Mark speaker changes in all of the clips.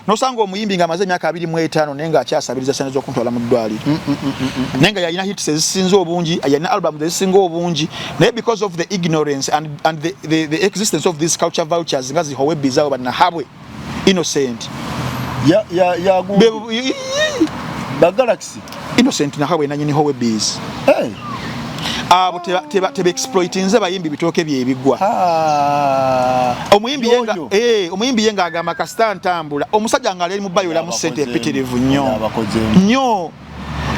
Speaker 1: nosanga omuyimbi nga amaze emyaka 25 nenga akyasabiriza sente z'okuntwala mu ddwaliro nenga yalina hits ezisinze obungi yalina album ezisinga obungi naye because of the ignorance and the existence of these culture vultures nga zihowe bizawo banahabwe innocent
Speaker 2: ba Galaxy
Speaker 1: innocent nahabwe nanyini howe biz abo teba exploiting nze bayimbi bitoke bye bigwa omuyimbi yenga agamba kasita ntambula omusajja nga ali mu bayola mu sente epitirivu nnyo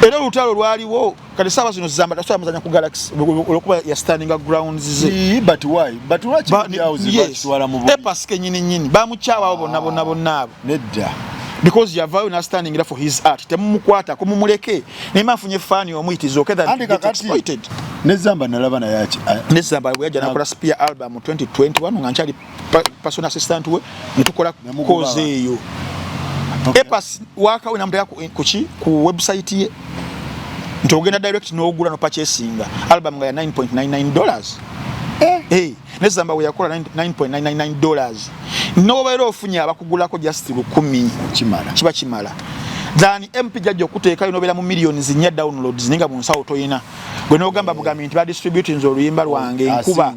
Speaker 1: era olutalo lwaliwo kati saawa zino zamba taswa muzanya ku Galaxy olwokuba ya standing grounds ze
Speaker 2: but why baswala mu
Speaker 1: epaske nyini bamuchawa bonna
Speaker 2: nedda
Speaker 1: because yavayo na standing for his art temumukwata kumumuleke nemafunye fani omuyitizo okay that get exploited
Speaker 2: nezamba nalaba na yachi
Speaker 1: nezamba yaja nakola spear album 2021 nganchali personal assistant we nitukola cause eyo epas waka we namda yako kuchi ku website ye ntogenda direct no ogula no purchasing album nga ya $9.99 nezamba we yakola $9.99 no bero ofunya abakugulako just 10 kimala then MP jajjo kuteeka inobera mu millions nya downloads ninga mu nsawo toyina gwe no gamba bugamenti ba distributing oluyimba lwange nkuba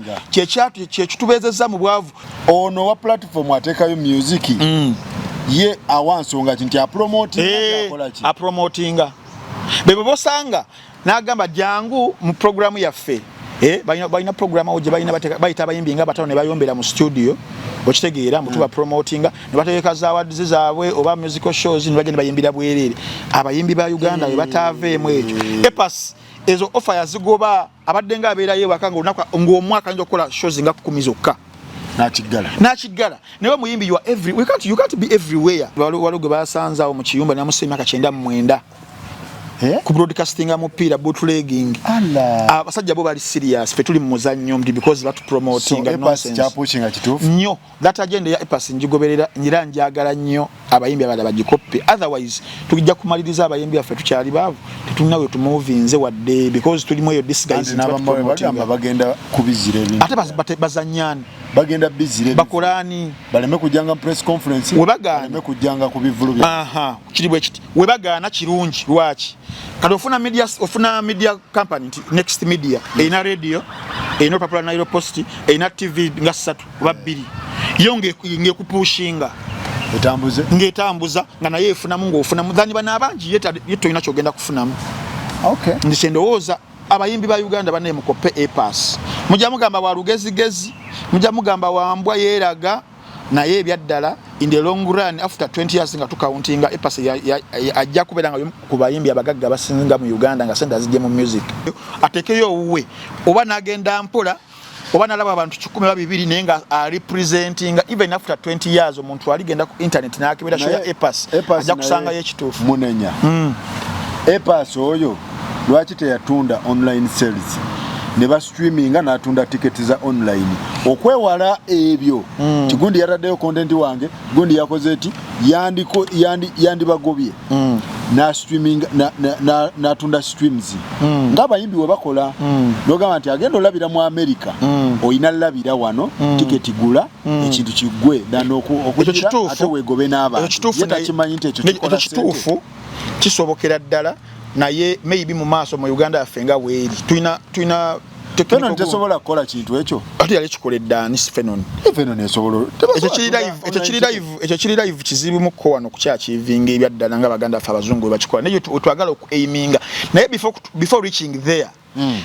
Speaker 1: kyekitubezeza mu bwavu
Speaker 2: ono wa platform atekayo music ye awansonga nti a promotinga bebo bosanga nagamba jangu mu programu yaffe balina programu oje bayita abayimbi nga batano ne bayombera mu studio okitegeera mutuba promotinga ne bateeka za awards zaabwe oba musical shows ne bagenda bayimbira bwerere abayimbi ba Uganda bataveemu ekyo epas ezo offer yazigoba abadde nga abeera ye wakanga lunaka ng'omwaka njo kola shows nga 10 zokka nakigala naye muyimbi you can't be everywhere walogo basanza mu kiyumba namusema ka 99 ku broadcasting amupira bootlegging abasajja bo bali serious fe tuli mu muzannyo because batu promoting nonsense nnyo that agenda ya epas njigoberera nyira njagala nnyo abayimbi abala bagikoppe otherwise tujja kumaliriza abayimbi afe tukyali bavu tetunawe tu movie nze wadde because tuli moyo disguise bagenda kubizira ebintu
Speaker 1: ate bazanyana
Speaker 2: bagenda bizire
Speaker 1: bakolani
Speaker 2: baleme kujanga press conference baleme kujanga kubivulu
Speaker 1: kiribwe kiti webagana kirungi lwachi kati ofuna media company next media ina radio ina Papula Nairo Post ina TV nga 3 oba 2 yonge ngekupushinga ngetambuza nga naye efuna mungu ofuna mudhani bana abanji yeto ina kyogenda kufunamu ndisendowooza abayimbi ba Uganda bane mukope epass mujja mugamba wa lugezigezi mujja mugamba wa mbwa yeraga naye byaddala in the long run after 20 years nga tukauntinga epass ajja kubera nga ku bayimbi abagagga basinga mu Uganda nga senda zijje mu music atekeyo uwe oba nagenda mpola oba nalaba abantu 12 nenga representing even after 20 years omuntu aligenda ku internet nakibera show ya epass ajja kusanga yekitufu
Speaker 2: munenya epass oyo lwaki teyatunda online sales ne ba streaminga natunda tickets za online okwewala ebyo kigundi yaraddeyo content wange gundi yakoze eti yandi bagobye na streaming na tunda streams ngaba yimbi we bakola nogamba nti agenda olabira mu America oyina labira wano ticket gula ekintu kigwe dano okujira ate wegobe n'aba yetakimanyi nti ekyo
Speaker 1: kituufu kisobokera ddala naye maybe mu maaso mu Uganda afenga weri tuina
Speaker 2: Fenon tesobola kola kintu ekyo
Speaker 1: ati yali kikoledda ni Fenon
Speaker 2: esobola
Speaker 1: ekyo kiri live kizibu mu ko wano kukyachiving ebyaddala nga baganda afa abazungu bakikola naye twagala okuaiminga naye before reaching there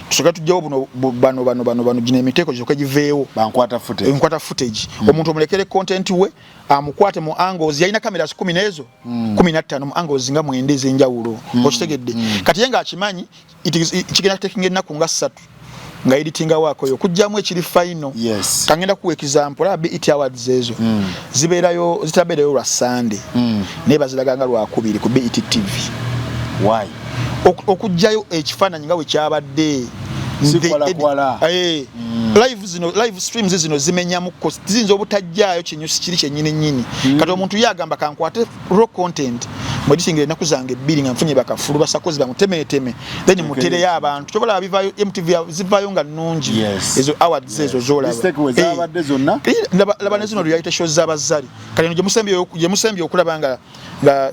Speaker 1: tusoka tujjawo bano gine emiteko gisoka giveewo
Speaker 2: bankwata
Speaker 1: footage omuntu omulekere content we amukwate mu angles yalina cameras 10 nezo 15 mu angles nga mwende ezenjawulo okitegedde kati yenga akimanyi kigenda taking ennaku nga 3 nga editinga wako yo kujjamu ekiri final kangenda ku example abi it awards ezo zibeerayo zitabeerayo lwa Sunday neba zilaganga lwa 2 ku BET TV
Speaker 2: why
Speaker 1: okujjayo ekifaananyi nga we kyabadde live streams zino zimenyamu zinzo obutajjaayo kinyusi kiri kyennyini kati omuntu yagamba kankwate raw content editing enaku zange ebbiri nga nfunye bakafulu basakozi bamutemeteme then mutere y'abantu kyobola bivayo MTV zivayo nga nnungi ezo awards ezo zolaba laba nezino reality shows z'abazali kale gye musembye okulaba nga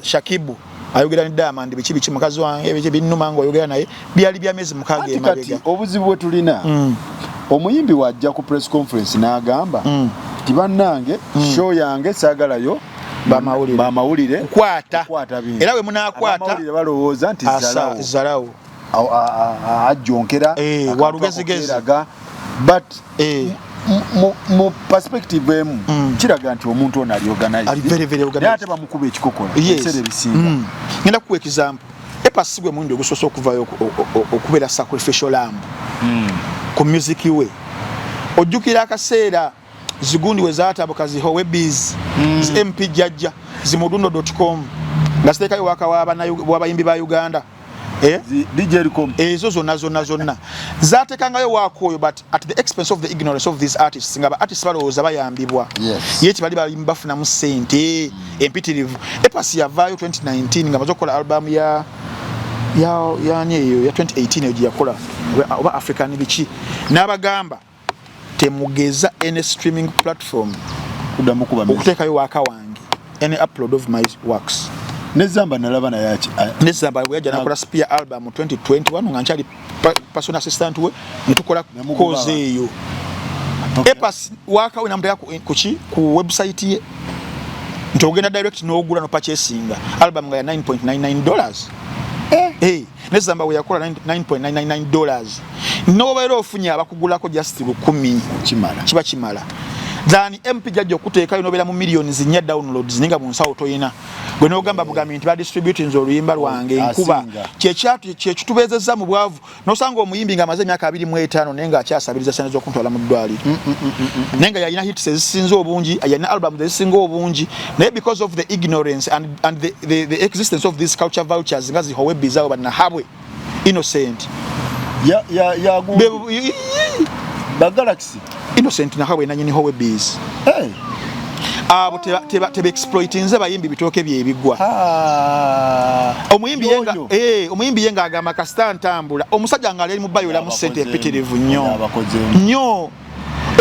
Speaker 1: Shakibu ayogera ne Diamond bichi mukazi wange ebyo binnuma ngo oyogera naye byali bya mezi mukage emabega
Speaker 2: obuzibu bwe tulina omuyimbi wajja ku press conference n'agamba tibannange show yange saagalayo bamawulire kwata era we munakwata balowooza nti
Speaker 1: zalawo
Speaker 2: ajjonkera
Speaker 1: walugezigezi
Speaker 2: but mu perspective emu kiraga nti omuntu ono ali organized ate bamukuba ekikokola ebiseera ebisinga
Speaker 1: ngenda kuwa example Epas gwe mundi ogusoose okuvayo okubeera sacrificial lamb ku music we ojjukira akaseera zigundi we zaatabuka zihowe biz MP jajja zimudundo.com nga sitekayo waka w'abayimbi ba Uganda
Speaker 2: DJcom
Speaker 1: ezo zonna zatekangayo wakoyo but at the expense of the ignorance of these artists nga artists balowooza bayambibwa yeti bali balimba bafuna mu sente empitirivu Epas yavayo 2019 nga bazokola album ya 2018 eyo yakola oba African bichi n'abagamba temugeza any streaming platform okuteekayo waka wange any upload of my works
Speaker 2: Nezamba nalaba na yachi
Speaker 1: Nezamba we yaja nakola Spear album 2021 nga nchali personal assistant we nitukola koze eyo Epas waka we namutaka ku website ye ntogenda direct n'ogula no purchasing album nga ya $9.99 Nezamba we yakola $9.999 nobero ofunya abakugulako just 10 kiba kimala Zani MP jajja okuteekayo nobera mu millions nya downloads ninga mu nsawo toyina gwe nogamba bugambi nti ba distributing oluyimba lwange nkuba kyekitubezeza mu bwavu nosanga omuyimbi nga amaze emyaka 25 nenga akyasabiriza sente z'okuntwala mu ddwaliro nenga yalina hits ezisinze obungi yalina albums ezisinga obungi naye because of the ignorance and the existence of these culture vultures nga zihowe bizawo banahabwe innocent
Speaker 2: ba Galaxy
Speaker 1: innocent na hawe nanyini howe biz abo tebe exploiting nze bayimbi bitoke bye bigwa omuyimbi yenga agamba kasita ntambula omusajja nga ali mu bayola mu sente empitirivu nnyo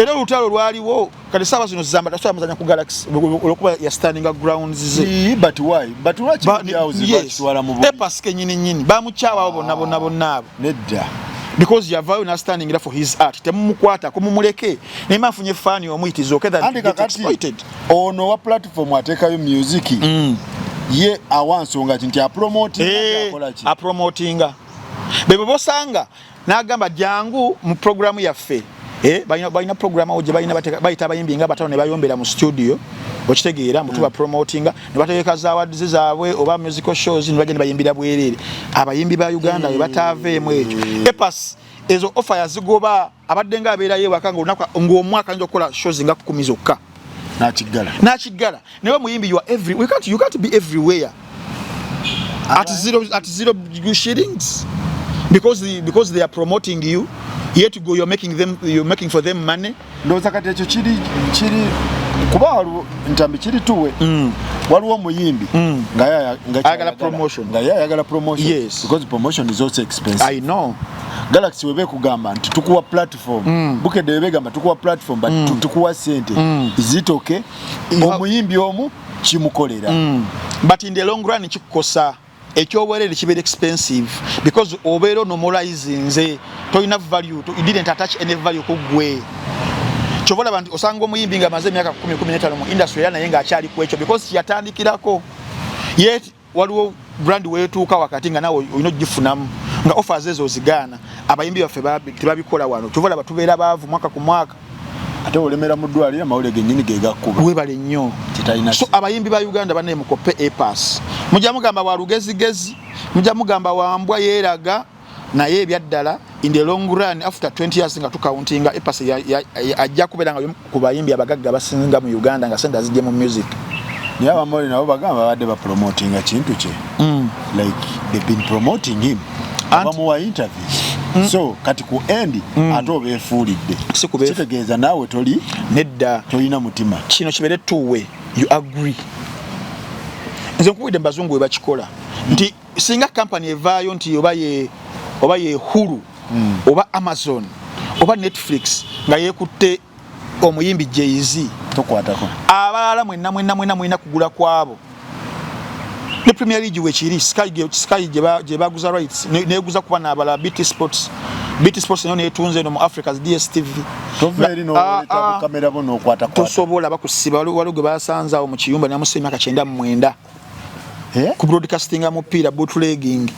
Speaker 1: era olutalo lwaliwo kati saba zino zamba tasobola muzanya ku Galaxy olwokuba ya standing grounds ze
Speaker 2: but why bakitwala mu
Speaker 1: Epas kenyini bamukyawa bonna
Speaker 2: nedda
Speaker 1: because yavayo na standing for his art temumukwata kumumuleke nema afunye fani omuyitizo okay that get exploited
Speaker 2: ono wa platform atekayo music ye awansonga nti
Speaker 1: apromotinga bebo bosanga nagamba jangu mu programu yaffe balina programu oje bayita abayimbi nga batano ne bayombera mu studio okitegeera mutuba promotinga ne bateeka za awards zaabwe oba musical shows ne bagenda bayimbira bwerere abayimbi ba Uganda we bataveemu ekyo Epas ezo offer yazigoba abadde nga abeera ye wakanga onaka ng'omwaka njo kola shows nga 10 zokka nakigala naye muyimbi you can't be everywhere at zero shillings because they are promoting you yet to go you're making for them money
Speaker 2: ndoza kati ekyo kiri kuba waliwo ntambi kiri tuwe waliwo omuyimbi nga yayagala promotion
Speaker 1: yes
Speaker 2: because promotion is also expensive
Speaker 1: I know
Speaker 2: Galaxy webe kugamba nti tukuwa platform Bukedde webe gamba tukuwa platform but tukuwa sente is it okay omuyimbi omu kimukolera
Speaker 1: but in the long run kikukosa ekyobwerere kibeera expensive because obeera normalizing nze toyina value you didn't attach any value kugwe chovola bantu osanga omuyimbi nga maze myaka 10-15 mu industry yana yenga akyali ku ekyo because yatandikirako yet waliwo brand wetuuka wakati nga nawe oyino gifunamu nga offers ezo zigana abayimbi baffe tebabikola wano chovola batubeera baavu mwaka ku mwaka
Speaker 2: ate olemera mu ddwaliro amawulire gennyini gegakuba
Speaker 1: webale nnyo so abayimbi ba Uganda banne mukope Epas mujja mugamba wa lugezigezi mujja mugamba wa mbwa yeeraga naye ebyaddala in the long run after 20 years nga tukauntinga Epas ajja kubeera nga ku bayimbi abagagga basinga mu Uganda nga sente azijje mu music
Speaker 2: naye abamawulire nabo bagamba badde bapromotinga kintu kye like they've been promoting him abamuwa interviews so kati ku end ate obeefuulidde kitegeeza naawe toli
Speaker 1: nedda
Speaker 2: tolina mutima
Speaker 1: kino kibeere tuwe you agree nze nkubidde mbazungu we bakikola nti singa company evaayo nti oba ye Hulu oba Amazon oba Netflix nga yekutte omuyimbi Jay-Z
Speaker 2: tokwatako
Speaker 1: abalala mwenna kugula kwabo ne Premier League wekiri Sky je baguza rights neguza kuba nabala BT Sports nayo netunze no mu Africa's DSTV
Speaker 2: toveri no tabu kamera bono okwata
Speaker 1: tosobola bakusiba waligo basanza mu kiyumba namusema kachenda mwenda ku broadcasting amupira bootlegging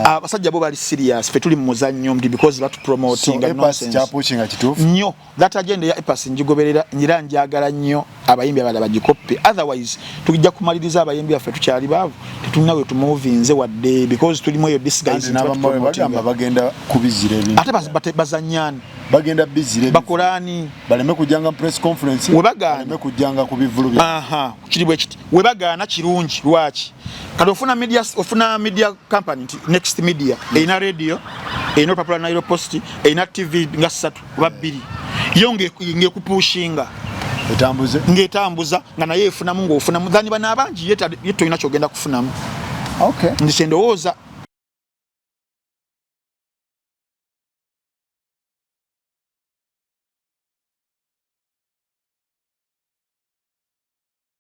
Speaker 1: abasajja bo bali serious fe tuli mu muzannyo mdi because batu promoting and nonsense
Speaker 2: chapuchinga kitufu
Speaker 1: nnyo that agenda ya EPAS njigoberera nyira njagala nnyo abayimbi abala bagikoppe otherwise tukijja kumaliriza abayimbi afe tukyali bavu tetunawe tumuvinze wadde because tuli moyo disguise
Speaker 2: bagamba bagenda kubizira ebintu
Speaker 1: ate bazanyani
Speaker 2: bagenda bizire
Speaker 1: bakolani
Speaker 2: baleme kujanga press conference baleme kujanga kubivulu
Speaker 1: bya kiribwe kiti webagana kirungi lwaki kati ofuna media company Next Media eina radio eina Papula Nairo Post eina TV nga 3 oba 2 yonge ngekupushinga ngetambuza nga naye efuna mungu ofuna mudhani bana abanji yeto inachogenda kufunamu
Speaker 2: okay
Speaker 1: ndisendowooza